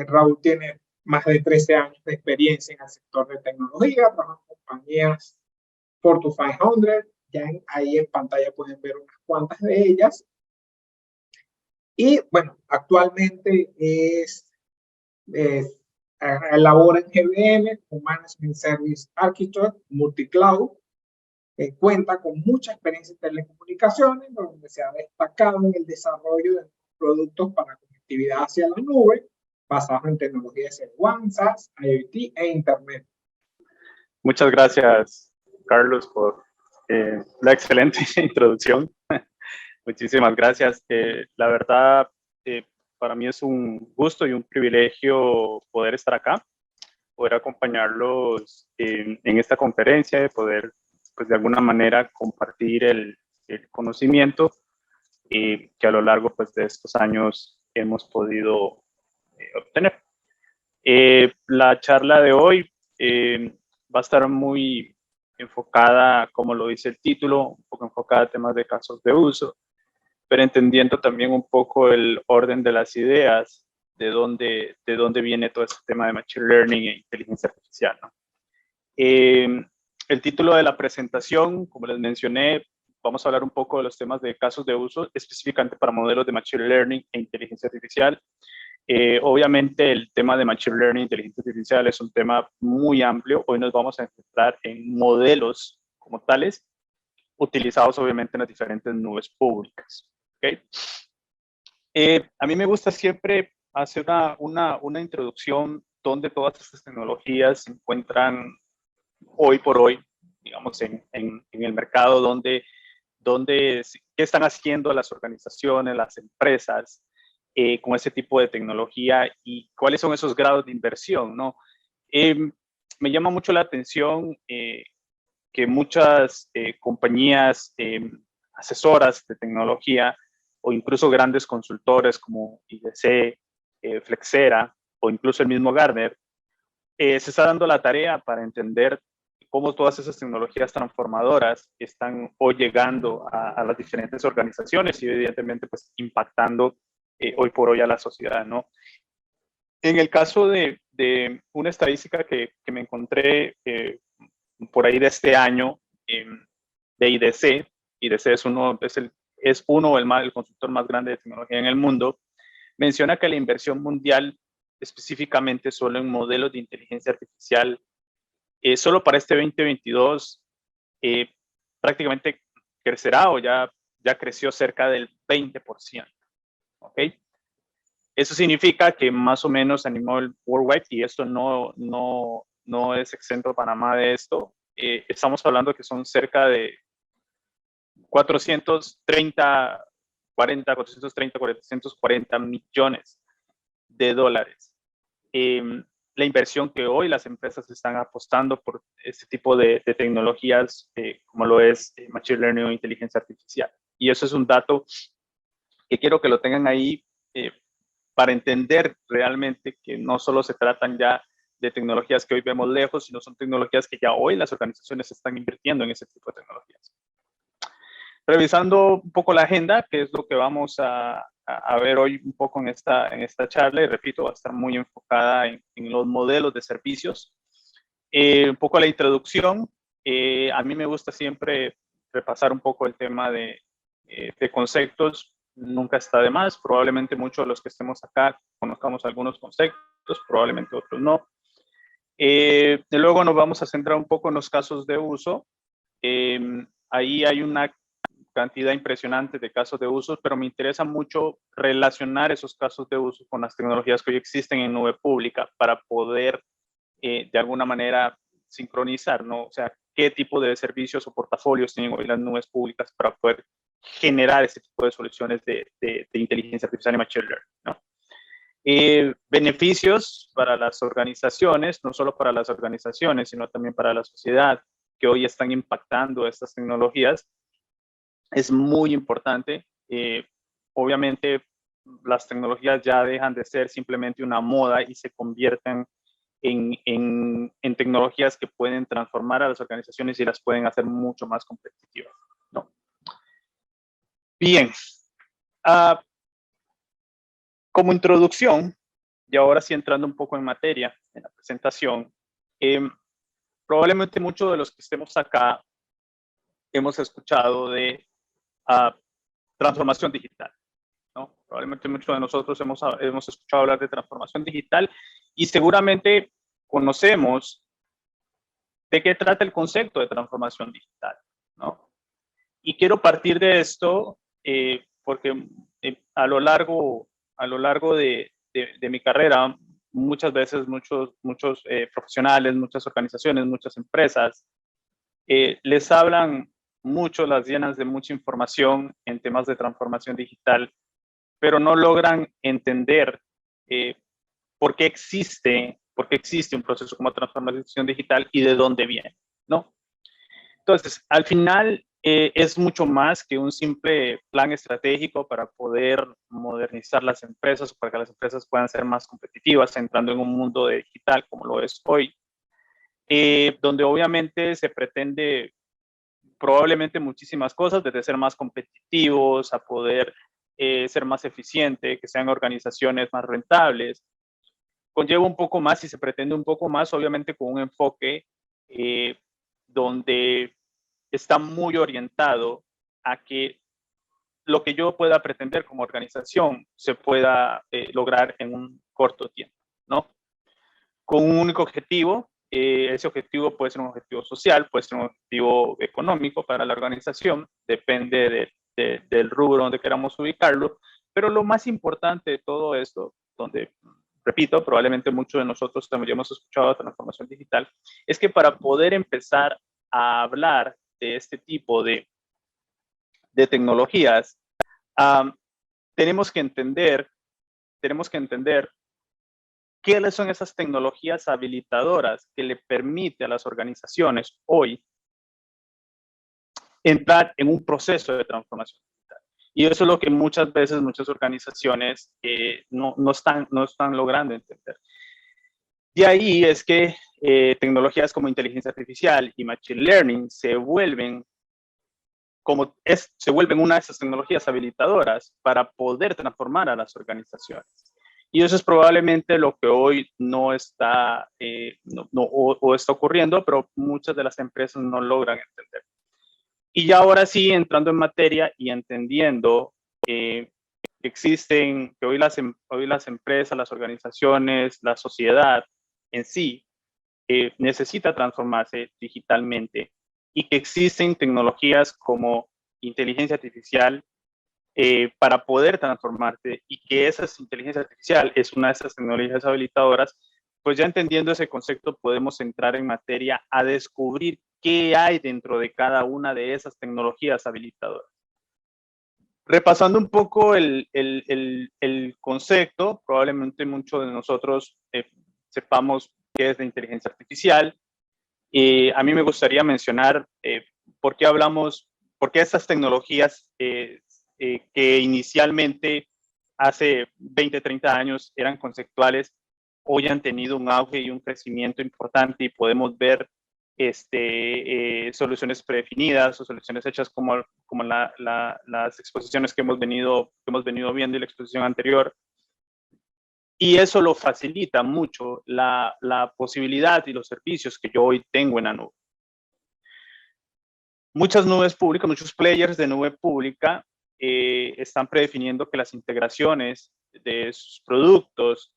Raúl tiene más de 13 años de experiencia en el sector de tecnología, trabaja en compañías Fortune 500, ahí en pantalla pueden ver unas cuantas de ellas. Y bueno, actualmente labora en GBM como Management Service Architect, Multicloud. Cuenta con mucha experiencia en telecomunicaciones, donde se ha destacado en el desarrollo de productos para conectividad hacia la nube, basados en tecnologías de WAN, SaaS, IoT e Internet. Muchas gracias, Carlos, por la excelente introducción. Muchísimas gracias. La verdad, para mí es un gusto y un privilegio poder estar acá, poder acompañarlos en esta conferencia, de poder, pues de alguna manera, compartir el conocimiento que a lo largo pues, de estos años hemos podido obtener. La charla de hoy va a estar muy enfocada, como lo dice el título, un poco enfocada a temas de casos de uso, pero entendiendo también un poco el orden de las ideas, de dónde viene todo este tema de Machine Learning e inteligencia artificial, ¿no? El título de la presentación, como les mencioné, vamos a hablar un poco de los temas de casos de uso, específicamente para modelos de Machine Learning e inteligencia artificial. Obviamente el tema de Machine Learning e inteligencia artificial es un tema muy amplio. Hoy nos vamos a centrar en modelos como tales, utilizados obviamente en las diferentes nubes públicas. ¿Okay? A mí me gusta siempre hacer una introducción donde todas estas tecnologías se encuentran hoy por hoy, digamos, en el mercado, qué están haciendo las organizaciones, las empresas con ese tipo de tecnología y cuáles son esos grados de inversión, ¿no? Me llama mucho la atención que muchas compañías asesoras de tecnología o incluso grandes consultores como IDC, Flexera o incluso el mismo Gartner, se está dando la tarea para entender cómo todas esas tecnologías transformadoras están hoy llegando a las diferentes organizaciones y evidentemente pues impactando hoy por hoy a la sociedad, ¿no? En el caso de una estadística que me encontré por ahí de este año de IDC, IDC es el consultor más grande de tecnología en el mundo, menciona que la inversión mundial, específicamente solo en modelos de inteligencia artificial, solo para este 2022 prácticamente crecerá o ya creció cerca del 20%. ¿Ok? Eso significa que más o menos a nivel worldwide, y esto no es exento Panamá de esto, estamos hablando que son cerca de 440 millones de dólares. La inversión que hoy las empresas están apostando por este tipo de tecnologías como lo es Machine Learning o inteligencia artificial. Y eso es un dato que quiero que lo tengan ahí para entender realmente que no solo se tratan ya de tecnologías que hoy vemos lejos, sino son tecnologías que ya hoy las organizaciones están invirtiendo en ese tipo de tecnologías. Revisando un poco la agenda, que es lo que vamos a ver hoy un poco en esta charla, y repito, va a estar muy enfocada en los modelos de servicios. Un poco la introducción, a mí me gusta siempre repasar un poco el tema de conceptos, nunca está de más, probablemente muchos de los que estemos acá conozcamos algunos conceptos, probablemente otros no. Luego nos vamos a centrar un poco en los casos de uso. Ahí hay una cantidad impresionante de casos de uso, pero me interesa mucho relacionar esos casos de uso con las tecnologías que hoy existen en nube pública para poder de alguna manera sincronizar, ¿no? O sea, qué tipo de servicios o portafolios tienen hoy las nubes públicas para poder generar este tipo de soluciones de inteligencia artificial y machine learning, ¿no? Beneficios para las organizaciones, no solo para las organizaciones, sino también para la sociedad que hoy están impactando estas tecnologías. Es muy importante. Obviamente, las tecnologías ya dejan de ser simplemente una moda y se convierten en tecnologías que pueden transformar a las organizaciones y las pueden hacer mucho más competitivas, ¿no? Bien. Como introducción, y ahora sí entrando un poco en materia, en la presentación, probablemente muchos de los que estemos acá hemos escuchado de transformación digital, ¿no? Probablemente muchos de nosotros hemos escuchado hablar de transformación digital y seguramente conocemos de qué trata el concepto de transformación digital, ¿no? Y quiero partir de esto porque a lo largo de mi carrera, muchas veces muchos profesionales, muchas organizaciones, muchas empresas les hablan mucho, las llenas de mucha información en temas de transformación digital, pero no logran entender por qué existe un proceso como transformación digital y de dónde viene, ¿no? Entonces, al final es mucho más que un simple plan estratégico para poder modernizar las empresas, para que las empresas puedan ser más competitivas, entrando en un mundo digital como lo es hoy, donde obviamente se pretende probablemente muchísimas cosas, desde ser más competitivos a poder ser más eficiente, que sean organizaciones más rentables. Conlleva un poco más y se pretende un poco más, obviamente con un enfoque donde está muy orientado a que lo que yo pueda pretender como organización se pueda lograr en un corto tiempo, ¿no? Con un único objetivo. Ese objetivo puede ser un objetivo social, puede ser un objetivo económico para la organización, depende del rubro donde queramos ubicarlo, pero lo más importante de todo esto, donde, repito, probablemente muchos de nosotros también hemos escuchado de transformación digital, es que para poder empezar a hablar de este tipo de tecnologías, tenemos que entender ¿qué son esas tecnologías habilitadoras que le permite a las organizaciones hoy entrar en un proceso de transformación digital? Y eso es lo que muchas veces muchas organizaciones no están logrando entender. De ahí es que tecnologías como inteligencia artificial y machine learning se vuelven una de esas tecnologías habilitadoras para poder transformar a las organizaciones. Y eso es probablemente lo que hoy no está, o está ocurriendo, pero muchas de las empresas no logran entender. Y ya ahora sí, entrando en materia y entendiendo que hoy las empresas, las organizaciones, la sociedad en sí, necesita transformarse digitalmente y que existen tecnologías como inteligencia artificial para poder transformarte y que esa inteligencia artificial es una de esas tecnologías habilitadoras, pues ya entendiendo ese concepto podemos entrar en materia a descubrir qué hay dentro de cada una de esas tecnologías habilitadoras. Repasando un poco el concepto, probablemente muchos de nosotros sepamos qué es la inteligencia artificial. A mí me gustaría mencionar por qué estas tecnologías que inicialmente hace 20, 30 años eran conceptuales, hoy han tenido un auge y un crecimiento importante y podemos ver soluciones predefinidas o soluciones hechas como las exposiciones que hemos venido viendo y la exposición anterior. Y eso lo facilita mucho la posibilidad y los servicios que yo hoy tengo en la nube. Muchas nubes públicas, muchos players de nube pública están predefiniendo que las integraciones de sus productos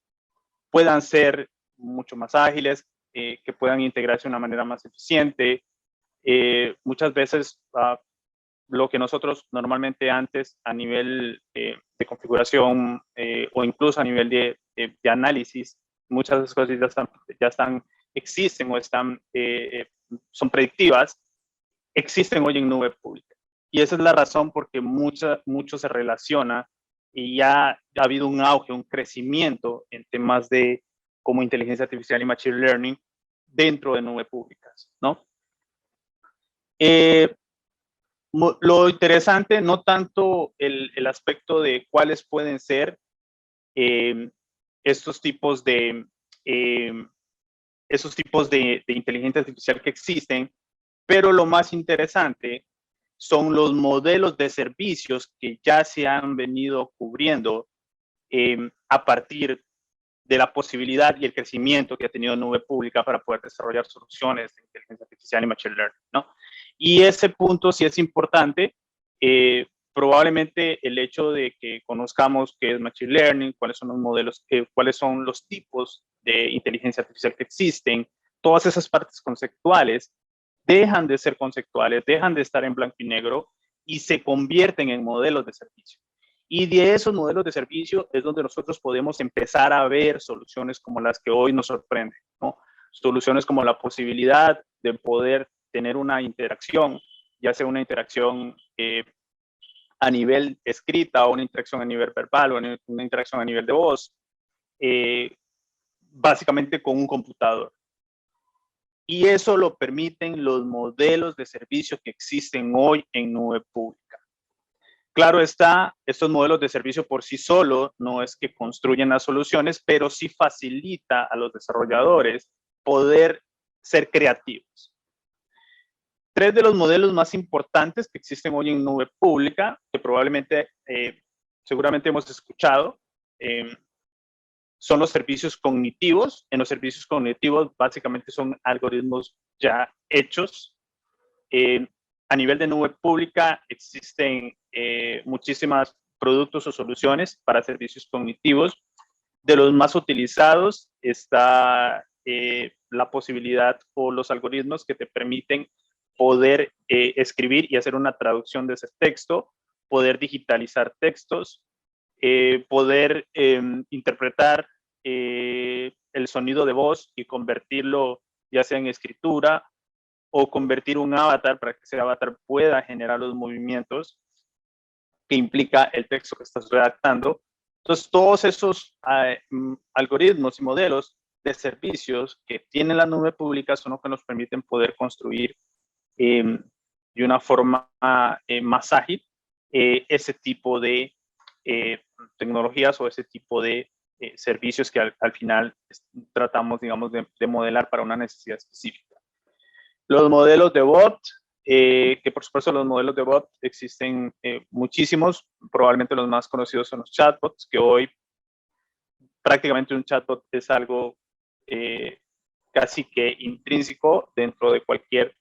puedan ser mucho más ágiles, que puedan integrarse de una manera más eficiente. Muchas veces lo que nosotros normalmente antes a nivel de configuración o incluso a nivel de análisis, muchas de esas cosas existen o son predictivas, existen hoy en nube pública. Y esa es la razón por que mucho se relaciona y ya ha habido un auge, un crecimiento en temas como inteligencia artificial y machine learning dentro de nube públicas, ¿no? Lo interesante, no tanto el aspecto de cuáles pueden ser estos tipos de inteligencia artificial que existen, pero lo más interesante son los modelos de servicios que ya se han venido cubriendo a partir de la posibilidad y el crecimiento que ha tenido nube pública para poder desarrollar soluciones de inteligencia artificial y machine learning, ¿no? Y ese punto sí es importante. Probablemente el hecho de que conozcamos qué es machine learning, cuáles son los modelos, cuáles son los tipos de inteligencia artificial que existen, todas esas partes conceptuales dejan de ser conceptuales, dejan de estar en blanco y negro y se convierten en modelos de servicio. Y de esos modelos de servicio es donde nosotros podemos empezar a ver soluciones como las que hoy nos sorprenden, ¿no? Soluciones como la posibilidad de poder tener una interacción, ya sea una interacción a nivel escrita o una interacción a nivel verbal o una interacción a nivel de voz, básicamente con un computador. Y eso lo permiten los modelos de servicio que existen hoy en nube pública. Claro está, estos modelos de servicio por sí solos no es que construyen las soluciones, pero sí facilita a los desarrolladores poder ser creativos. Tres de los modelos más importantes que existen hoy en nube pública, que probablemente, seguramente hemos escuchado, son los servicios cognitivos. En los servicios cognitivos básicamente son algoritmos ya hechos. A nivel de nube pública existen muchísimos productos o soluciones para servicios cognitivos. De los más utilizados está la posibilidad o los algoritmos que te permiten poder escribir y hacer una traducción de ese texto, poder digitalizar textos, poder interpretar el sonido de voz y convertirlo ya sea en escritura o convertir un avatar para que ese avatar pueda generar los movimientos que implica el texto que estás redactando. Entonces, todos esos algoritmos y modelos de servicios que tiene la nube pública son los que nos permiten poder construir de una forma más ágil ese tipo de tecnologías o ese tipo de servicios que al final tratamos, digamos, de modelar para una necesidad específica. Los modelos de bot, que por supuesto los modelos de bot existen muchísimos, probablemente los más conocidos son los chatbots, que hoy prácticamente un chatbot es algo casi que intrínseco dentro de cualquier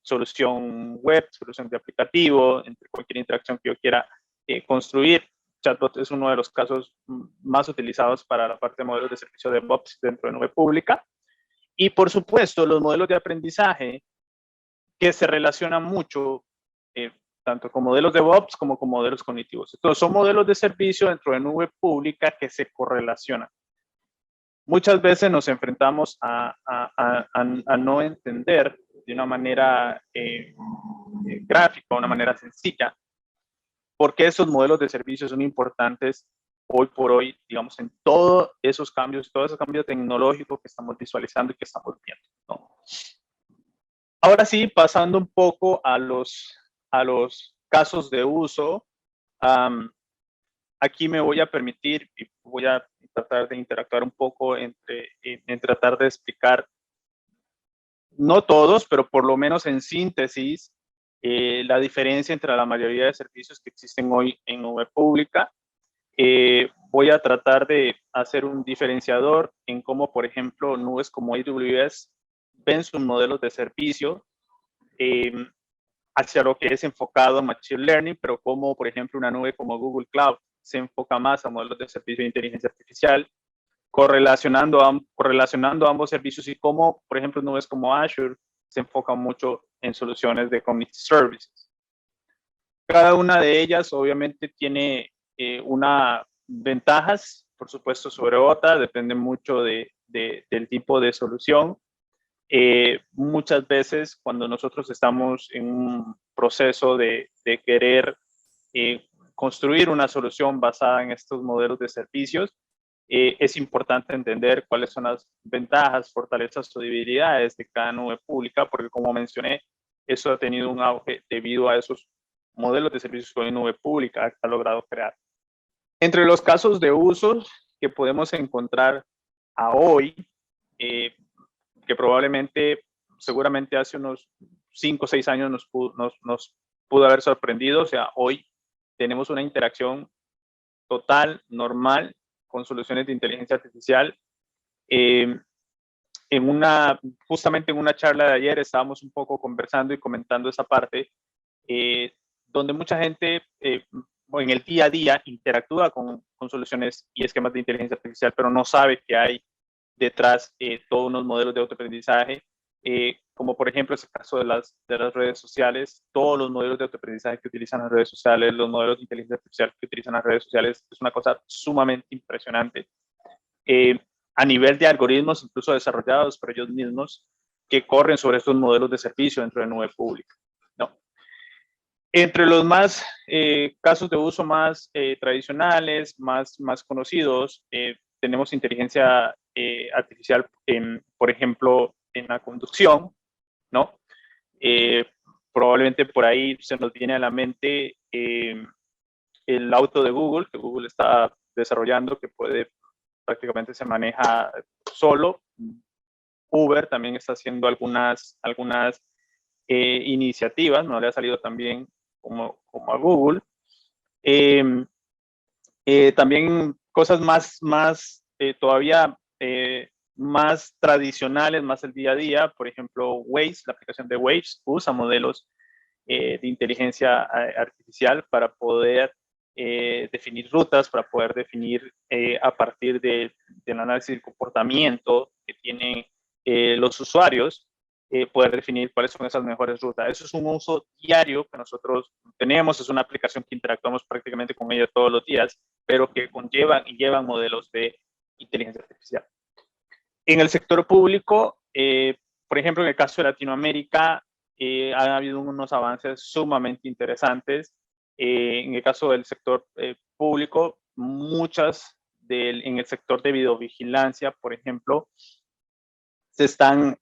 solución web, solución de aplicativo, entre cualquier interacción que yo quiera construir. Chatbot es uno de los casos más utilizados para la parte de modelos de servicio de DevOps dentro de nube pública. Y por supuesto, los modelos de aprendizaje que se relacionan mucho tanto con modelos de DevOps como con modelos cognitivos. Entonces, son modelos de servicio dentro de nube pública que se correlacionan. Muchas veces nos enfrentamos a no entender de una manera gráfica, una manera sencilla, por qué esos modelos de servicio son importantes hoy por hoy, digamos, en todos esos cambios tecnológicos que estamos visualizando y que estamos viendo, ¿no? Ahora sí, pasando un poco a los casos de uso, aquí me voy a permitir y voy a tratar de interactuar un poco en tratar de explicar, no todos, pero por lo menos en síntesis, la diferencia entre la mayoría de servicios que existen hoy en nube pública. Voy a tratar de hacer un diferenciador en cómo, por ejemplo, nubes como AWS ven sus modelos de servicio hacia lo que es enfocado a Machine Learning, pero como, por ejemplo, una nube como Google Cloud se enfoca más a modelos de servicio de inteligencia artificial, correlacionando ambos servicios y cómo, por ejemplo, nubes como Azure se enfocan mucho en soluciones de Community Services. Cada una de ellas, obviamente, tiene unas ventajas, por supuesto, sobre otra, depende mucho del tipo de solución. Muchas veces cuando nosotros estamos en un proceso de querer construir una solución basada en estos modelos de servicios, es importante entender cuáles son las ventajas, fortalezas o debilidades de cada nube pública, porque como mencioné, eso ha tenido un auge debido a esos modelos de servicios que nube pública ha logrado crear. Entre los casos de uso que podemos encontrar a hoy, que probablemente, seguramente hace unos 5 o 6 años nos pudo haber sorprendido. O sea, hoy tenemos una interacción total, normal, con soluciones de inteligencia artificial. Justamente en una charla de ayer estábamos un poco conversando y comentando esa parte, donde mucha gente en el día a día interactúa con soluciones y esquemas de inteligencia artificial, pero no sabe que hay detrás todos unos modelos de autoaprendizaje, como por ejemplo ese caso de las redes sociales. Todos los modelos de autoaprendizaje que utilizan las redes sociales, los modelos de inteligencia artificial que utilizan las redes sociales, es una cosa sumamente impresionante. A nivel de algoritmos, incluso desarrollados por ellos mismos, que corren sobre estos modelos de servicio dentro de nube pública, ¿no? Entre los más casos de uso más tradicionales, más conocidos, tenemos inteligencia artificial, por ejemplo, en la conducción, ¿no? Probablemente por ahí se nos viene a la mente el auto de Google, que Google está desarrollando, que prácticamente se maneja solo. Uber también está haciendo algunas iniciativas, no le ha salido tan bien como a Google. También cosas todavía más tradicionales, más el día a día. Por ejemplo, Waze, la aplicación de Waze, usa modelos de inteligencia artificial para poder definir rutas, para poder definir a partir del análisis del comportamiento que tienen los usuarios, poder definir cuáles son esas mejores rutas. Eso es un uso diario que nosotros tenemos, es una aplicación que interactuamos prácticamente con ella todos los días, pero que conllevan y llevan modelos de inteligencia artificial. En el sector público, por ejemplo, en el caso de Latinoamérica, han habido unos avances sumamente interesantes. En el caso del sector público, en el sector de videovigilancia, por ejemplo, se están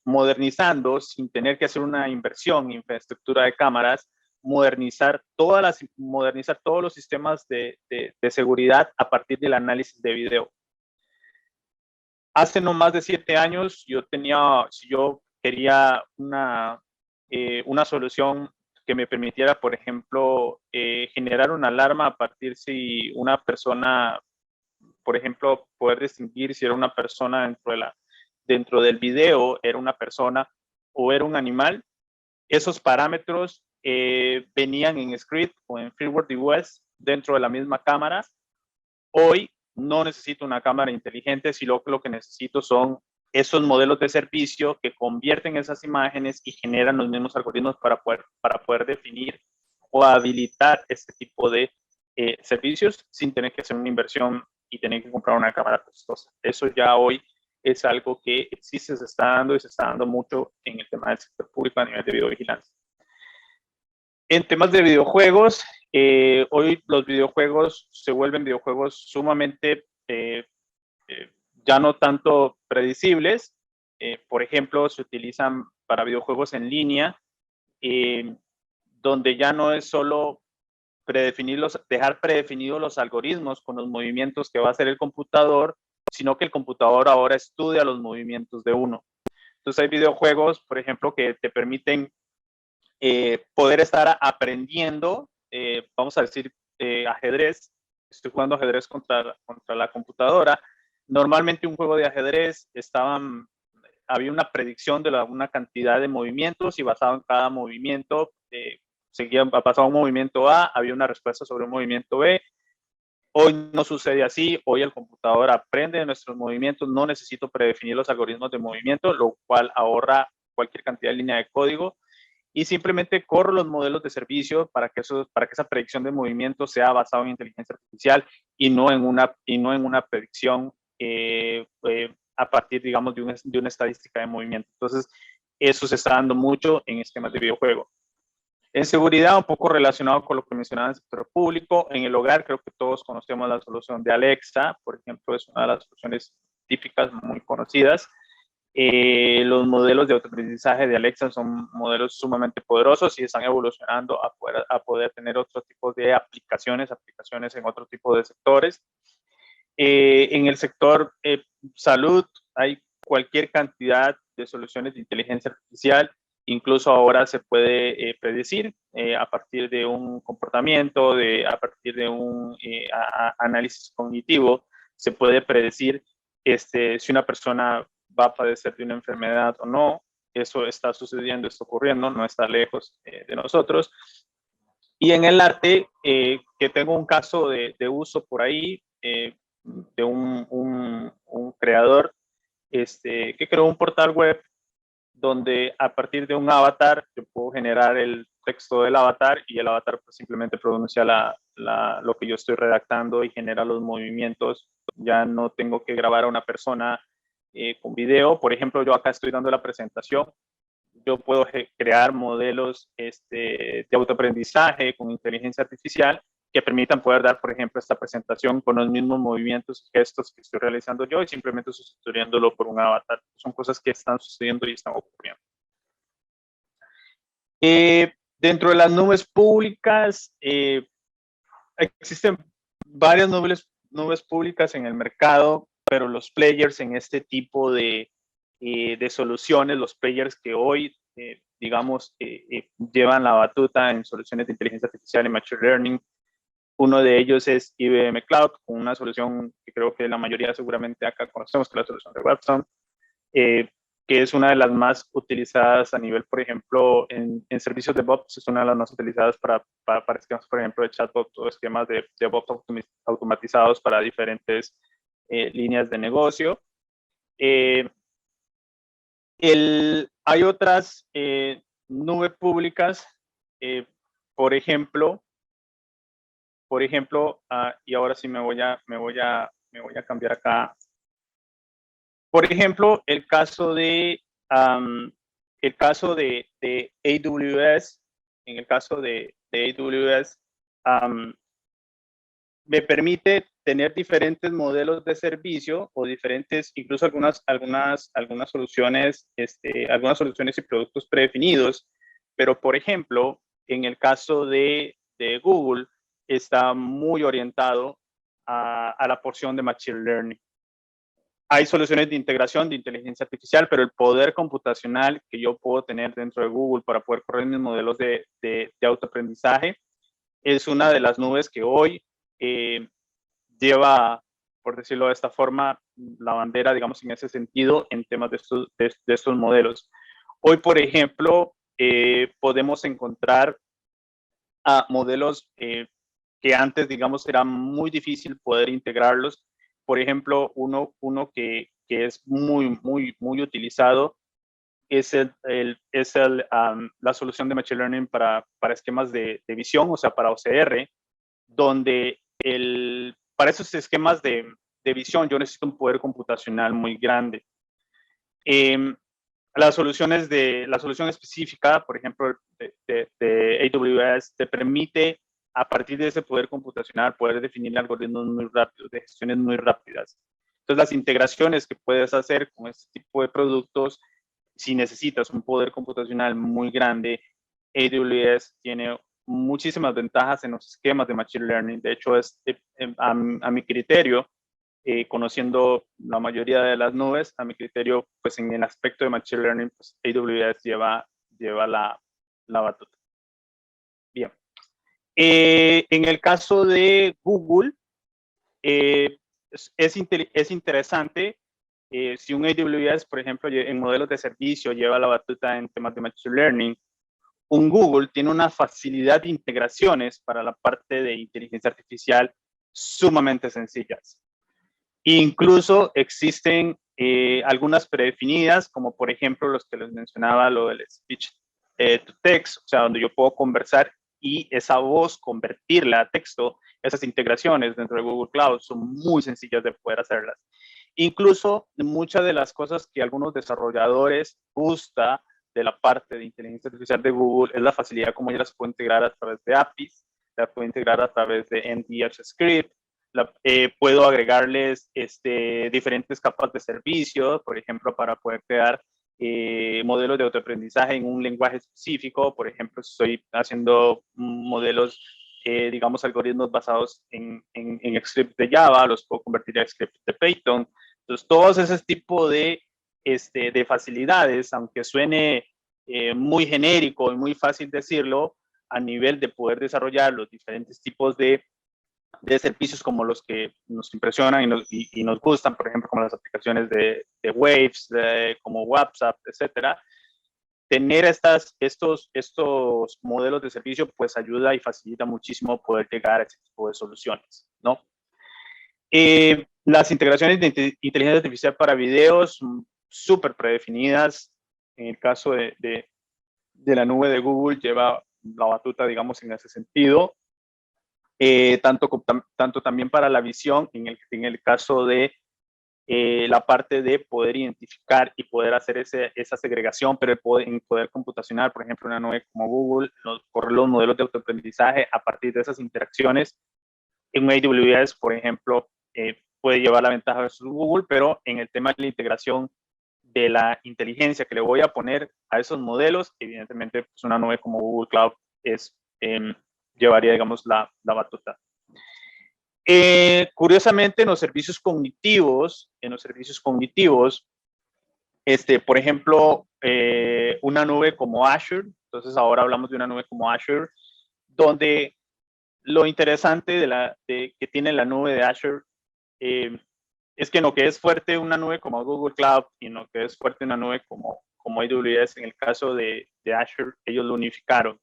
modernizando sin tener que hacer una inversión en infraestructura de cámaras, modernizar todos los sistemas de seguridad a partir del análisis de video. Hace no más de 7 años, si yo quería una solución que me permitiera, por ejemplo, generar una alarma a partir si una persona, por ejemplo, poder distinguir si era una persona dentro del video, era una persona o era un animal. Esos parámetros venían en script o en firmware device dentro de la misma cámara. Hoy no necesito una cámara inteligente, sino lo que necesito son esos modelos de servicio que convierten esas imágenes y generan los mismos algoritmos para poder definir o habilitar este tipo de servicios sin tener que hacer una inversión y tener que comprar una cámara costosa. Eso ya hoy es algo que existe, se está dando y se está dando mucho en el tema del sector público a nivel de videovigilancia. En temas de videojuegos, hoy los videojuegos se vuelven videojuegos sumamente ya no tanto predecibles. Por ejemplo, se utilizan para videojuegos en línea, donde ya no es solo dejar predefinidos los algoritmos con los movimientos que va a hacer el computador, sino que el computador ahora estudia los movimientos de uno. Entonces hay videojuegos, por ejemplo, que te permiten poder estar aprendiendo, vamos a decir, ajedrez. Estoy jugando ajedrez contra la computadora. Normalmente un juego de ajedrez había una predicción de una cantidad de movimientos y basado en cada movimiento, pasaba un movimiento A, había una respuesta sobre un movimiento B. Hoy no sucede así, hoy el computador aprende de nuestros movimientos, no necesito predefinir los algoritmos de movimiento, lo cual ahorra cualquier cantidad de línea de código y simplemente corro los modelos de servicio para que esa predicción de movimiento sea basada en inteligencia artificial y no en una predicción a partir, digamos, de una estadística de movimiento. Entonces, eso se está dando mucho en esquemas de videojuego. En seguridad, un poco relacionado con lo que mencionaba en el sector público, en el hogar creo que todos conocemos la solución de Alexa, por ejemplo, es una de las soluciones típicas muy conocidas. Los modelos de autoaprendizaje de Alexa son modelos sumamente poderosos y están evolucionando a poder tener otro tipo de aplicaciones en otro tipo de sectores. En el sector salud hay cualquier cantidad de soluciones de inteligencia artificial. Incluso ahora se puede predecir a partir de un comportamiento, a partir de un análisis cognitivo, se puede predecir si una persona va a padecer de una enfermedad o no. Eso está sucediendo, está ocurriendo, no está lejos de nosotros. Y en el arte, que tengo un caso de uso por ahí, de un creador que creó un portal web donde a partir de un avatar yo puedo generar el texto del avatar y el avatar pues simplemente pronuncia lo que yo estoy redactando y genera los movimientos. Ya no tengo que grabar a una persona con video. Por ejemplo, yo acá estoy dando la presentación. Yo puedo crear modelos de autoaprendizaje con inteligencia artificial que permitan poder dar, por ejemplo, esta presentación con los mismos movimientos y gestos que estoy realizando yo y simplemente sustituyéndolo por un avatar. Son cosas que están sucediendo y están ocurriendo. Dentro de las nubes públicas, existen varias nubes públicas en el mercado, pero los players en este tipo de soluciones, los players que hoy, digamos, llevan la batuta en soluciones de inteligencia artificial y machine learning. Uno de ellos es IBM Cloud, con una solución que creo que la mayoría seguramente acá conocemos, que es la solución de Webstone, que es una de las más utilizadas a nivel, por ejemplo, en servicios de bots, es una de las más utilizadas para esquemas, por ejemplo, de chatbot o esquemas de bots automatizados para diferentes líneas de negocio. Hay otras nubes públicas, por ejemplo, y ahora sí me voy a cambiar acá. Por ejemplo, el caso de AWS, en el caso de AWS, me permite tener diferentes modelos de servicio o diferentes, incluso algunas soluciones, algunas soluciones y productos predefinidos. Pero, por ejemplo, en el caso de Google, está muy orientado a la porción de Machine Learning. Hay soluciones de integración de inteligencia artificial, pero el poder computacional que yo puedo tener dentro de Google para poder correr mis modelos de autoaprendizaje es una de las nubes que hoy lleva, por decirlo de esta forma, la bandera, digamos, en ese sentido, en temas de estos modelos. Hoy, por ejemplo, podemos encontrar modelos que antes, digamos, era muy difícil poder integrarlos. Por ejemplo, uno que es muy utilizado es la solución de Machine Learning para esquemas de visión, o sea, para OCR, donde para esos esquemas de visión yo necesito un poder computacional muy grande. La solución específica, por ejemplo, de AWS, te permite, a partir de ese poder computacional, poder definir algoritmos muy rápidos, de gestiones muy rápidas. Entonces, las integraciones que puedes hacer con este tipo de productos, si necesitas un poder computacional muy grande, AWS tiene muchísimas ventajas en los esquemas de Machine Learning. De hecho, a mi criterio, conociendo la mayoría de las nubes, a mi criterio, pues en el aspecto de Machine Learning, pues AWS lleva la batuta. Bien. En el caso de Google, es interesante si un AWS, por ejemplo, en modelos de servicio lleva la batuta en temas de Machine Learning, un Google tiene una facilidad de integraciones para la parte de inteligencia artificial sumamente sencillas. Incluso existen algunas predefinidas, como por ejemplo los que les mencionaba, lo del speech to text, o sea, donde yo puedo conversar y esa voz convertirla a texto. Esas integraciones dentro de Google Cloud son muy sencillas de poder hacerlas. Incluso muchas de las cosas que algunos desarrolladores gusta de la parte de inteligencia artificial de Google es la facilidad como yo las puedo integrar a través de APIs, las puedo integrar a través de NDH Script, puedo agregarles diferentes capas de servicio, por ejemplo, para poder crear modelos de autoaprendizaje en un lenguaje específico. Por ejemplo, estoy haciendo modelos, digamos, algoritmos basados en script de Java, los puedo convertir a script de Python. Entonces, todos esos tipos de facilidades, aunque suene muy genérico y muy fácil decirlo, a nivel de poder desarrollar los diferentes tipos de servicios como los que nos impresionan y nos gustan, por ejemplo, como las aplicaciones de Waves, como WhatsApp, etcétera. Tener estos modelos de servicio pues ayuda y facilita muchísimo poder llegar a ese tipo de soluciones, ¿no? Las integraciones de inteligencia artificial para videos súper predefinidas. En el caso de la nube de Google lleva la batuta, digamos, en ese sentido. Tanto también para la visión, en el caso de la parte de poder identificar y poder hacer esa segregación, pero en poder computacional, por ejemplo, una nube como Google, correr los modelos de autoaprendizaje a partir de esas interacciones. En un AWS, por ejemplo, puede llevar la ventaja versus Google, pero en el tema de la integración de la inteligencia que le voy a poner a esos modelos, evidentemente, pues una nube como Google Cloud llevaría, digamos, la batuta. Curiosamente, en los servicios cognitivos, por ejemplo, una nube como Azure, entonces ahora hablamos de una nube como Azure, donde lo interesante que tiene la nube de Azure es que en lo que es fuerte una nube como Google Cloud y en lo que es fuerte una nube como AWS, en el caso de Azure, ellos lo unificaron.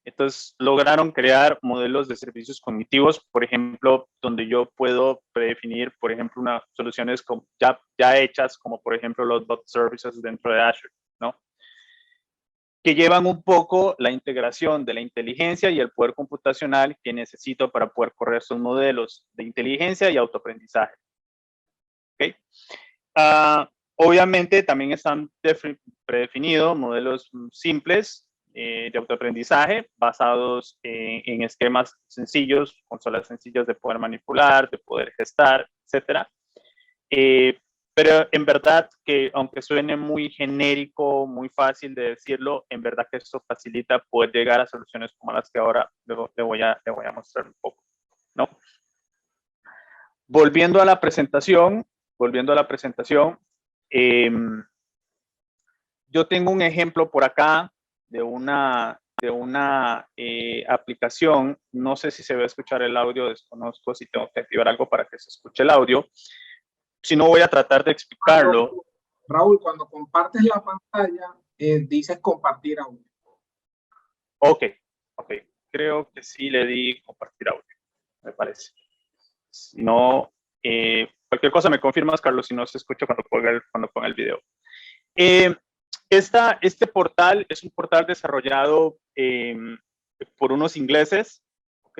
Entonces, lograron crear modelos de servicios cognitivos, por ejemplo, donde yo puedo predefinir, por ejemplo, unas soluciones ya hechas, como por ejemplo los bot services dentro de Azure, ¿no? Que llevan un poco la integración de la inteligencia y el poder computacional que necesito para poder correr esos modelos de inteligencia y autoaprendizaje. ¿Okay? Obviamente también están predefinidos modelos simples de autoaprendizaje basados en esquemas sencillos, consolas sencillas de poder manipular, de poder gestar, etcétera. Pero en verdad que aunque suene muy genérico, muy fácil de decirlo, en verdad que esto facilita poder llegar a soluciones como las que ahora le voy a mostrar un poco, ¿no? Volviendo a la presentación, yo tengo un ejemplo por acá de una aplicación. No sé si se va a escuchar el audio, desconozco si tengo que activar algo para que se escuche el audio. Si no, voy a tratar de explicarlo. Raúl, cuando compartes la pantalla, dices compartir audio. Ok. Creo que sí le di compartir audio, me parece. Si no, cualquier cosa me confirmas, Carlos, si no se escucha cuando ponga el video. Este portal es un portal desarrollado por unos ingleses, ¿ok?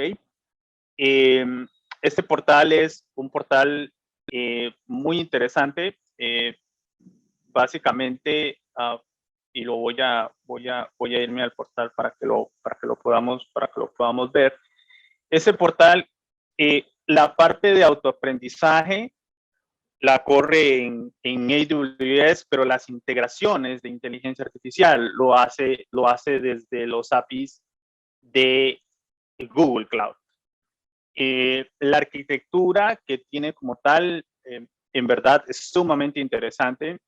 Este portal es un portal muy interesante, básicamente, y lo voy a irme al portal para que lo podamos ver. Ese portal, la parte de autoaprendizaje la corre en AWS, pero las integraciones de inteligencia artificial lo hace desde los APIs de Google Cloud. La arquitectura que tiene como tal, en verdad, es sumamente interesante,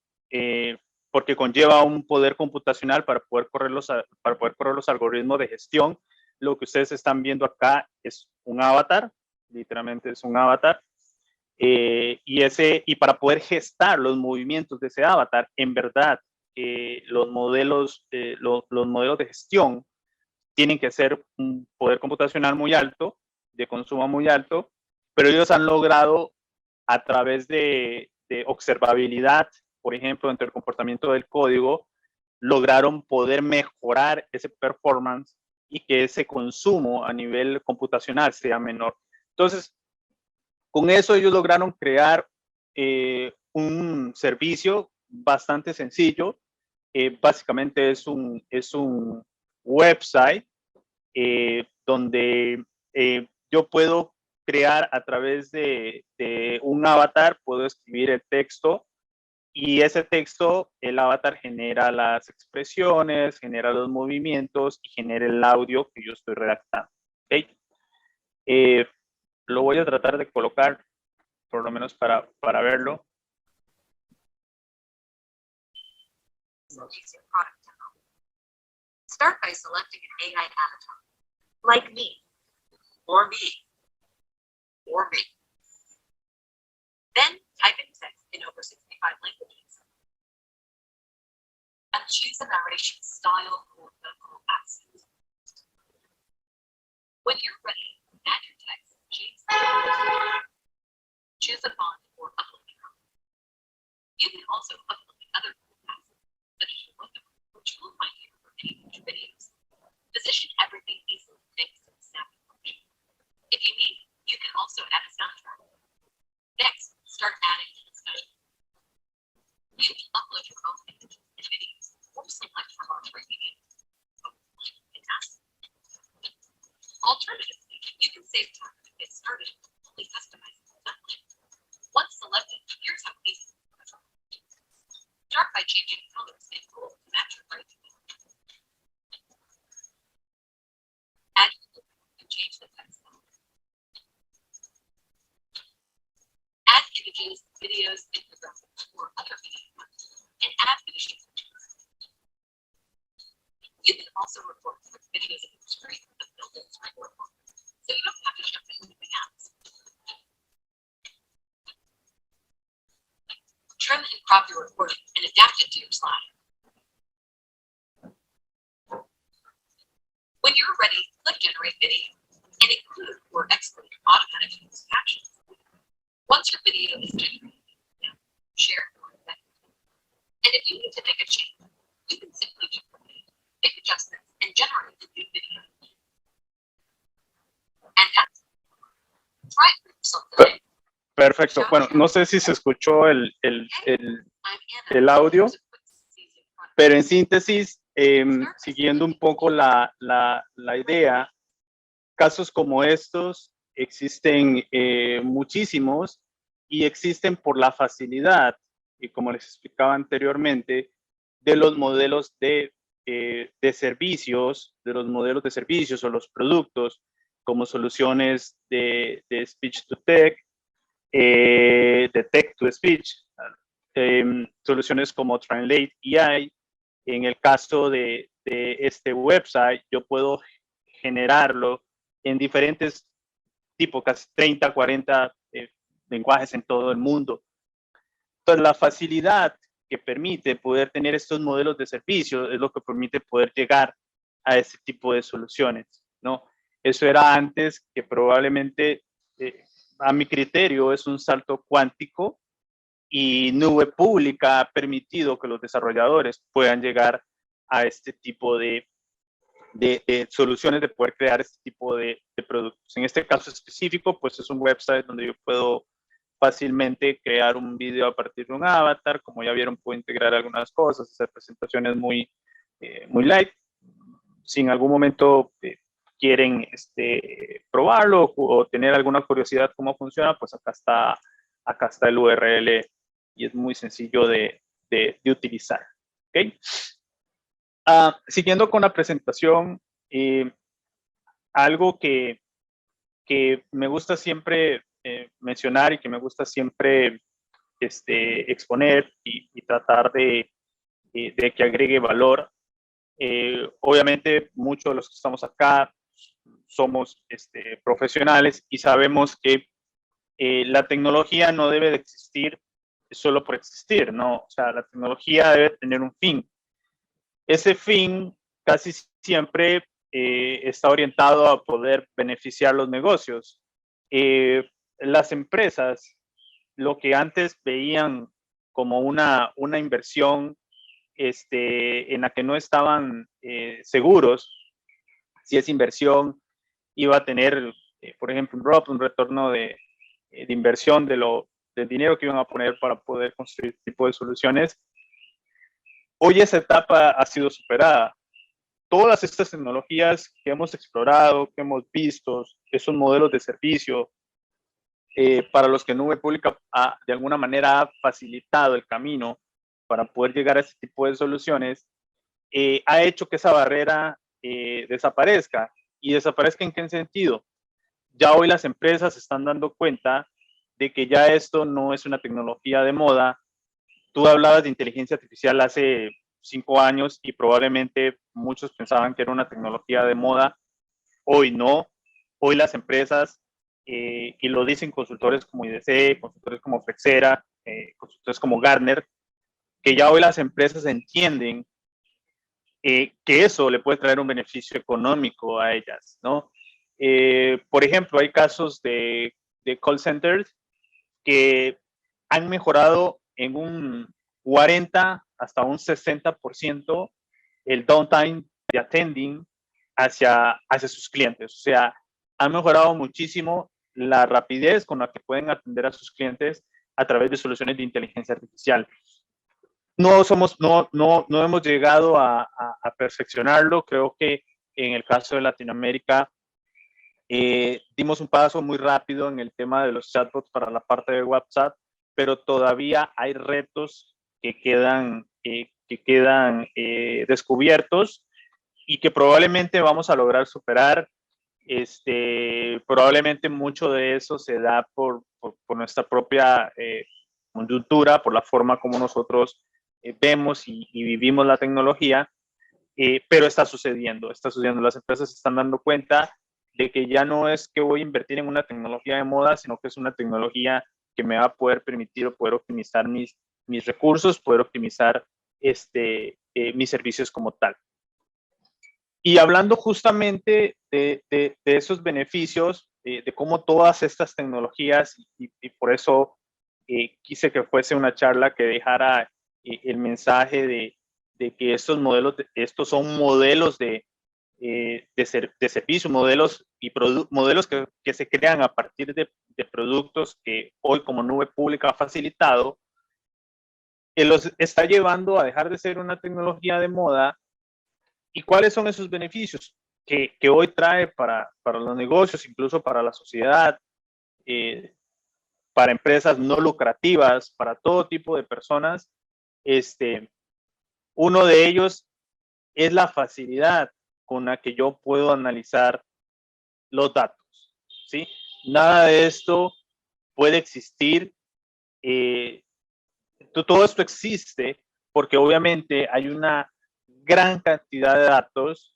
porque conlleva un poder computacional para poder correr los algoritmos de gestión. Lo que ustedes están viendo acá es un avatar, literalmente es un avatar. Y para poder gestar los movimientos de ese avatar, en verdad, los modelos de gestión tienen que ser un poder computacional muy alto, de consumo muy alto, pero ellos han logrado a través de observabilidad, por ejemplo, dentro del comportamiento del código, lograron poder mejorar ese performance y que ese consumo a nivel computacional sea menor. Entonces, con eso ellos lograron crear un servicio bastante sencillo. Básicamente es un website donde yo puedo crear a través de un avatar, puedo escribir el texto y ese texto, el avatar genera las expresiones, genera los movimientos y genera el audio que yo estoy redactando. ¿Okay? Lo voy a tratar de colocar, por lo menos para verlo. Start by selecting an AI avatar, like me, or me, or make. Then type in text in over 65 languages. And choose a narration style or vocal accent. When you're ready, add your text, choose a font or upload your own. You can also upload other cool assets, such as your logo, which you will find here for any future videos. Position everything easily thanks to the snapping function. If you need, you can also add a soundtrack. Next, start adding to the discussion. You can upload your own images and videos, or select from our free media. Alternatively, you can save time to get started and fully customize the template. Once selected, here's how easy it is. Start by changing colors and gold to match your writing. Add your logo and change the text style. Add images, videos, infographics, or other video content, and add finishing touches. You can also record quick videos of your screen with built-in screen recorders, so you don't have to jump into anything else. Trim and crop your recording and adapt it to your slide. When you're ready, click Generate Video and include or exclude automatic closed captions. Once your video is generated, share it or embed it. And if you need to make a change, you can simply duplicate, make adjustments, and generate a new video. And that's try it for yourself today. Perfecto. Bueno, no sé si se escuchó el audio, pero en síntesis, siguiendo un poco la idea, casos como estos existen muchísimos y existen por la facilidad, y como les explicaba anteriormente, de los modelos de servicios, o los productos como soluciones de speech to text, de text to speech, soluciones como Translate AI. En el caso de este website, yo puedo generarlo en diferentes tipos, casi 30, 40 lenguajes en todo el mundo. Entonces, la facilidad que permite poder tener estos modelos de servicio es lo que permite poder llegar a este tipo de soluciones, ¿no? Eso era antes, que probablemente, a mi criterio, es un salto cuántico, y Nube Pública ha permitido que los desarrolladores puedan llegar a este tipo de soluciones, de poder crear este tipo de productos. En este caso específico, pues es un website donde yo puedo fácilmente crear un video a partir de un avatar. Como ya vieron, puedo integrar algunas cosas, hacer presentaciones muy light. Si en algún momento quieren probarlo o tener alguna curiosidad cómo funciona, pues acá está el URL y es muy sencillo de utilizar. ¿Okay? Siguiendo con la presentación, algo que me gusta siempre mencionar y que me gusta siempre exponer y tratar de que agregue valor. Obviamente, muchos de los que estamos acá somos profesionales y sabemos que la tecnología no debe de existir solo por existir, ¿no? O sea, la tecnología debe tener un fin. Ese fin casi siempre está orientado a poder beneficiar los negocios. Las empresas, lo que antes veían como una inversión en la que no estaban seguros si esa inversión iba a tener, por ejemplo, un retorno de inversión del dinero que iban a poner para poder construir este tipo de soluciones. Hoy esa etapa ha sido superada. Todas estas tecnologías que hemos explorado, que hemos visto, esos modelos de servicio, para los que Nube Pública de alguna manera ha facilitado el camino para poder llegar a este tipo de soluciones, ha hecho que esa barrera desaparezca. ¿Y desaparezca en qué sentido? Ya hoy las empresas se están dando cuenta de que ya esto no es una tecnología de moda. Tú hablabas de inteligencia artificial hace 5 años y probablemente muchos pensaban que era una tecnología de moda. Hoy no. Hoy las empresas y lo dicen consultores como IDC, consultores como Flexera, consultores como Gartner, que ya hoy las empresas entienden que eso le puede traer un beneficio económico a ellas, ¿no? Por ejemplo, hay casos de call centers que han mejorado en un 40 hasta un 60% el downtime de attending hacia sus clientes. O sea, han mejorado muchísimo la rapidez con la que pueden atender a sus clientes a través de soluciones de inteligencia artificial. No hemos llegado a perfeccionarlo. Creo que en el caso de Latinoamérica dimos un paso muy rápido en el tema de los chatbots para la parte de WhatsApp, pero todavía hay retos que quedan descubiertos y que probablemente vamos a lograr superar. Probablemente mucho de eso se da por nuestra propia coyuntura, por la forma como nosotros vemos y vivimos la tecnología, pero está sucediendo. Las empresas se están dando cuenta de que ya no es que voy a invertir en una tecnología de moda, sino que es una tecnología que me va a poder permitir poder optimizar mis recursos, poder optimizar mis servicios como tal. Y hablando justamente de esos beneficios, de cómo todas estas tecnologías, y por eso quise que fuese una charla que dejara el mensaje de que estos son modelos de servicio, modelos que se crean a partir de productos que hoy como nube pública ha facilitado, los está llevando a dejar de ser una tecnología de moda. ¿Y cuáles son esos beneficios que hoy trae para los negocios, incluso para la sociedad, para empresas no lucrativas, para todo tipo de personas? Uno de ellos es la facilidad con la que yo puedo analizar los datos, ¿sí? Nada de esto puede existir. Todo esto existe porque obviamente hay una gran cantidad de datos.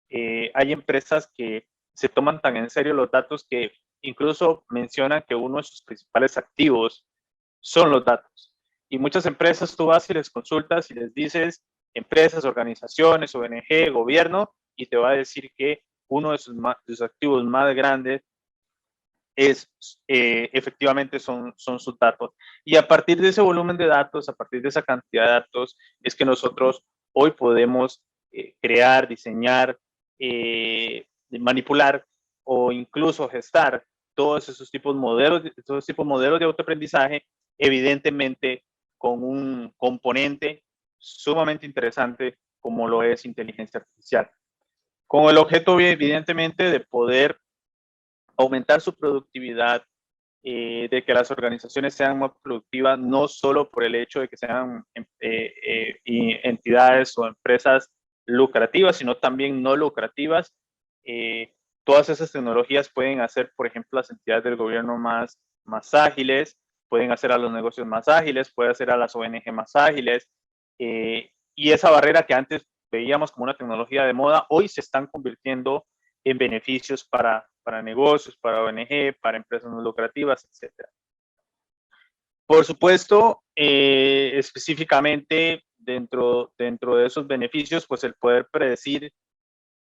Hay empresas que se toman tan en serio los datos que incluso mencionan que uno de sus principales activos son los datos. Y muchas empresas tú vas y les consultas y les dices, empresas, organizaciones, ONG, gobierno, y te va a decir que uno de sus activos más grandes es efectivamente son sus datos. Y a partir de ese volumen de datos, a partir de esa cantidad de datos, es que nosotros hoy podemos crear, diseñar, manipular o incluso gestar todos esos tipos modelos de autoaprendizaje, evidentemente con un componente sumamente interesante como lo es inteligencia artificial. Con el objeto, evidentemente, de poder aumentar su productividad, de que las organizaciones sean más productivas, no solo por el hecho de que sean entidades o empresas lucrativas, sino también no lucrativas. Todas esas tecnologías pueden hacer, por ejemplo, las entidades del gobierno más ágiles, pueden hacer a los negocios más ágiles, pueden hacer a las ONG más ágiles, y esa barrera que antes veíamos como una tecnología de moda, hoy se están convirtiendo en beneficios para negocios, para ONG, para empresas no lucrativas, etc. Por supuesto, específicamente dentro de esos beneficios, pues el poder predecir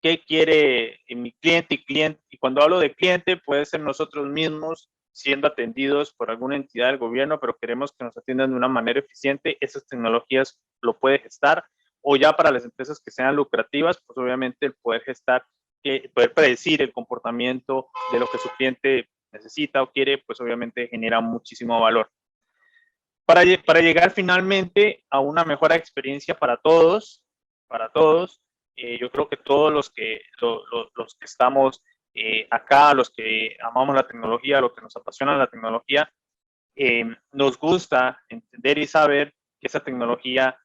qué quiere mi cliente, y cuando hablo de cliente puede ser nosotros mismos siendo atendidos por alguna entidad del gobierno, pero queremos que nos atiendan de una manera eficiente. Esas tecnologías lo puede gestar, o ya para las empresas que sean lucrativas, pues obviamente el poder gestar, poder predecir el comportamiento de lo que su cliente necesita o quiere, pues obviamente genera muchísimo valor. Para llegar finalmente a una mejor experiencia para todos, yo creo que todos los que estamos acá, los que amamos la tecnología, los que nos apasiona la tecnología, nos gusta entender y saber que esa tecnología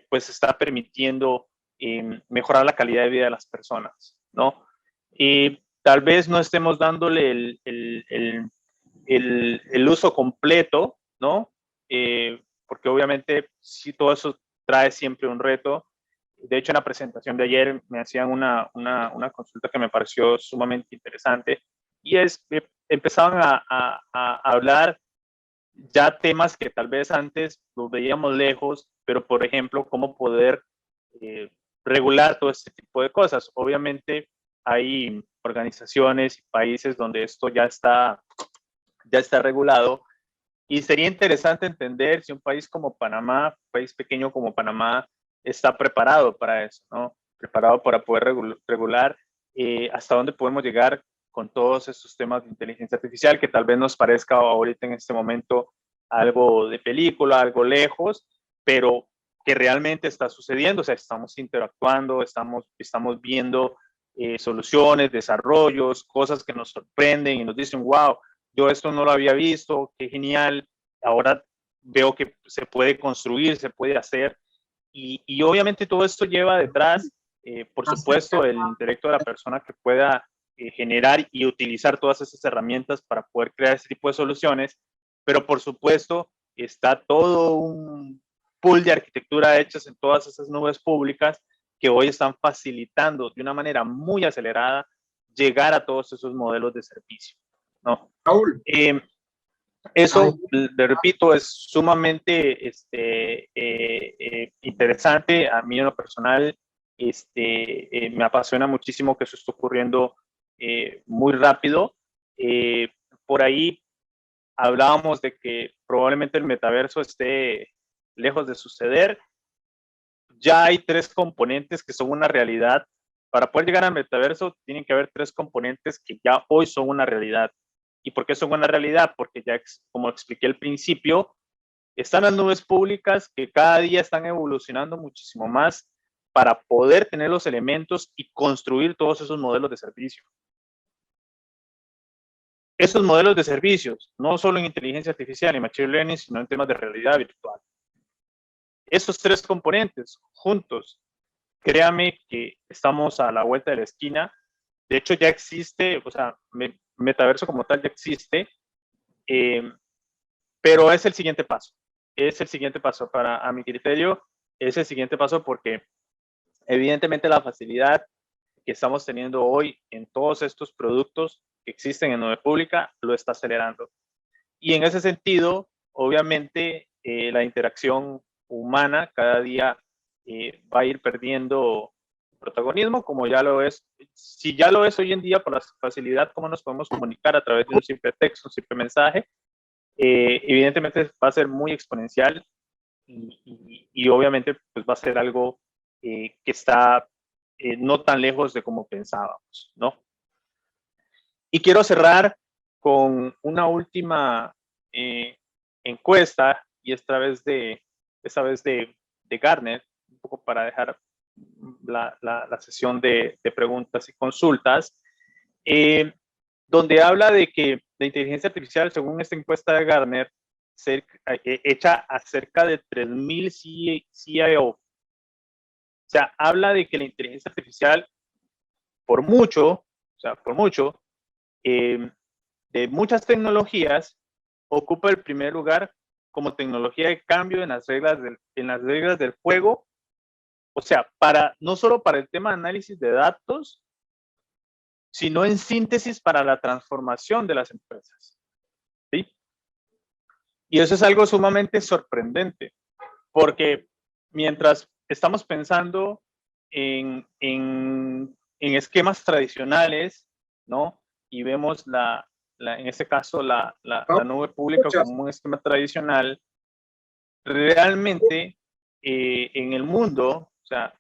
pues está permitiendo mejorar la calidad de vida de las personas, ¿no? Tal vez no estemos dándole el uso completo, ¿no? Porque obviamente sí, todo eso trae siempre un reto. De hecho, en la presentación de ayer me hacían una consulta que me pareció sumamente interesante, empezaban a hablar ya temas que tal vez antes los veíamos lejos, pero por ejemplo, cómo poder regular todo este tipo de cosas. Obviamente hay organizaciones y países donde esto ya está regulado, y sería interesante entender si un país como Panamá, un país pequeño como Panamá, está preparado para eso, ¿no? Preparado para poder regular hasta dónde podemos llegar con todos estos temas de inteligencia artificial, que tal vez nos parezca ahorita en este momento algo de película, algo lejos, pero que realmente está sucediendo. O sea, estamos interactuando, estamos viendo soluciones, desarrollos, cosas que nos sorprenden y nos dicen, wow, yo esto no lo había visto, qué genial, ahora veo que se puede construir, se puede hacer, y obviamente todo esto lleva detrás, por supuesto, el intelecto de la persona que pueda generar y utilizar todas esas herramientas para poder crear este tipo de soluciones, pero por supuesto está todo un pool de arquitectura hechas en todas esas nubes públicas que hoy están facilitando de una manera muy acelerada llegar a todos esos modelos de servicio, ¿no? Raúl. Eso, le repito, es sumamente interesante. A mí en lo personal me apasiona muchísimo que eso esté ocurriendo muy rápido. Por ahí hablábamos de que probablemente el metaverso esté lejos de suceder. Ya hay 3 componentes que son una realidad. Para poder llegar al metaverso tienen que haber 3 componentes que ya hoy son una realidad. ¿Y por qué son una realidad? Porque ya, como expliqué al principio, están las nubes públicas que cada día están evolucionando muchísimo más para poder tener los elementos y construir todos esos modelos de servicio. Esos modelos de servicios, no solo en inteligencia artificial y machine learning, sino en temas de realidad virtual. Esos 3 componentes juntos, créame que estamos a la vuelta de la esquina. De hecho, ya existe, o sea, metaverso como tal ya existe, pero es el siguiente paso. Es el siguiente paso a mi criterio, es el siguiente paso porque evidentemente la facilidad que estamos teniendo hoy en todos estos productos que existen en nube pública lo está acelerando. Y en ese sentido, obviamente, la interacción humana cada día va a ir perdiendo protagonismo, como ya lo es. Si ya lo es hoy en día por la facilidad como nos podemos comunicar a través de un simple texto, un simple mensaje, evidentemente va a ser muy exponencial y obviamente pues va a ser algo que está no tan lejos de como pensábamos, ¿no? Y quiero cerrar con una última encuesta, y esta vez de Gartner, un poco para dejar la sesión de preguntas y consultas, donde habla de que la inteligencia artificial, según esta encuesta de Gartner, hecha a cerca de 3,000 CIO. O sea, habla de que la inteligencia artificial, por mucho, de muchas tecnologías, ocupa el primer lugar como tecnología de cambio en las reglas del juego. O sea, no solo para el tema de análisis de datos, sino en síntesis para la transformación de las empresas. ¿Sí? Y eso es algo sumamente sorprendente, porque mientras estamos pensando en esquemas tradicionales, ¿no? Y vemos en este caso la nube pública como un esquema tradicional, realmente en el mundo, o sea,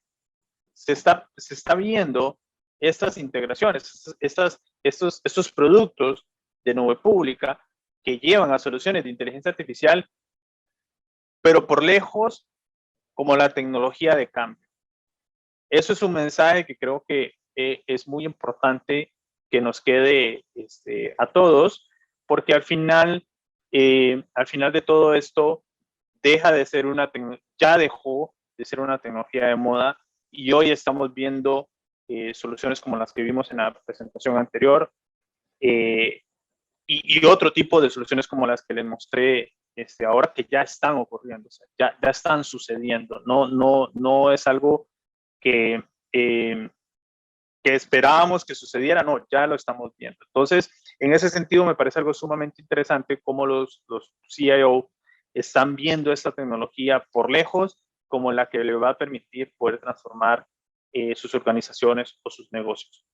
se está viendo estas integraciones, estos productos de nube pública que llevan a soluciones de inteligencia artificial, pero por lejos como la tecnología de cambio. Eso es un mensaje que creo que es muy importante que nos quede a todos, porque al final de todo esto ya dejó de ser una tecnología de moda, y hoy estamos viendo soluciones como las que vimos en la presentación anterior, y otro tipo de soluciones como las que les mostré ahora, que ya están ocurriendo, o sea, ya están sucediendo. No es algo que que esperábamos que sucediera, no, ya lo estamos viendo. Entonces, en ese sentido, me parece algo sumamente interesante cómo los CIO están viendo esta tecnología por lejos como la que le va a permitir poder transformar sus organizaciones o sus negocios.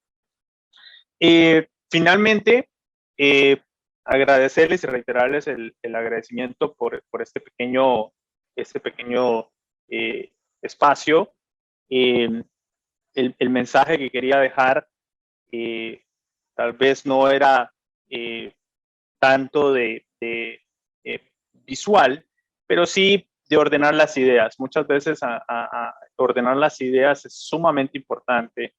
Finalmente, agradecerles y reiterarles el agradecimiento por este pequeño espacio. El mensaje que quería dejar tal vez no era tanto de visual, pero sí de ordenar las ideas. Muchas veces ordenar las ideas es sumamente importante,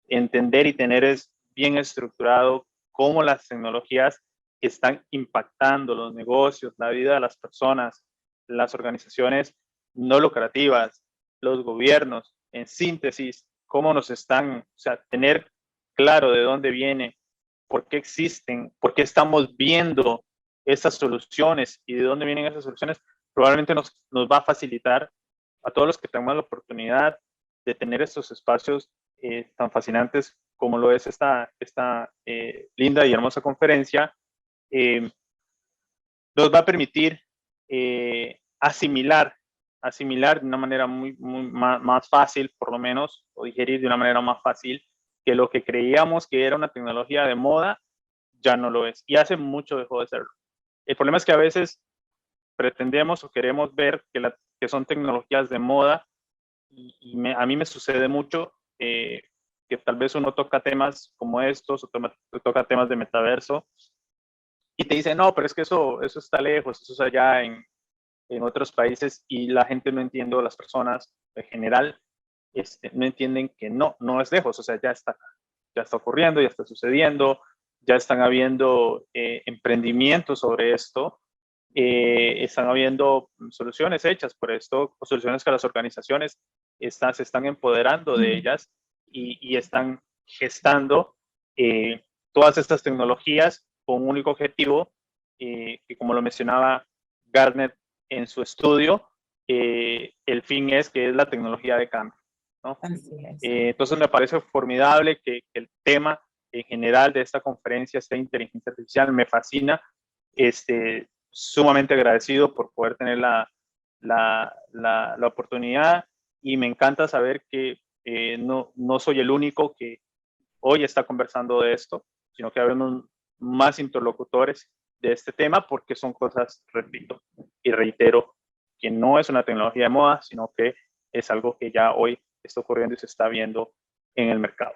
entender y tener bien estructurado cómo las tecnologías están impactando los negocios, la vida de las personas, las organizaciones no lucrativas, los gobiernos, en síntesis, cómo nos están, o sea, tener claro de dónde viene, por qué existen, por qué estamos viendo esas soluciones y de dónde vienen esas soluciones, probablemente nos va a facilitar a todos los que tengan la oportunidad de tener estos espacios tan fascinantes como lo es esta linda y hermosa conferencia, nos va a permitir asimilar de una manera más fácil, por lo menos, o digerir de una manera más fácil, que lo que creíamos que era una tecnología de moda, ya no lo es. Y hace mucho dejó de serlo. El problema es que a veces pretendemos o queremos ver que son tecnologías de moda y a mí me sucede mucho que tal vez uno toca temas como estos o toca temas de metaverso y te dice, no, pero es que eso está lejos, eso es allá en otros países y la gente no entiende, las personas en general no entienden que no es lejos, o sea, ya está ocurriendo, ya está sucediendo, ya están habiendo emprendimientos sobre esto, están habiendo soluciones hechas por esto, o soluciones que las organizaciones se están empoderando de ellas y están gestando todas estas tecnologías con un único objetivo, que como lo mencionaba Gartner en su estudio, el fin es que es la tecnología de cambio, ¿no? Entonces me parece formidable que el tema en general de esta conferencia sea inteligencia artificial, me fascina, sumamente agradecido por poder tener la oportunidad y me encanta saber que no soy el único que hoy está conversando de esto, sino que habemos más interlocutores de este tema porque son cosas, repito y reitero, que no es una tecnología de moda, sino que es algo que ya hoy está ocurriendo y se está viendo en el mercado.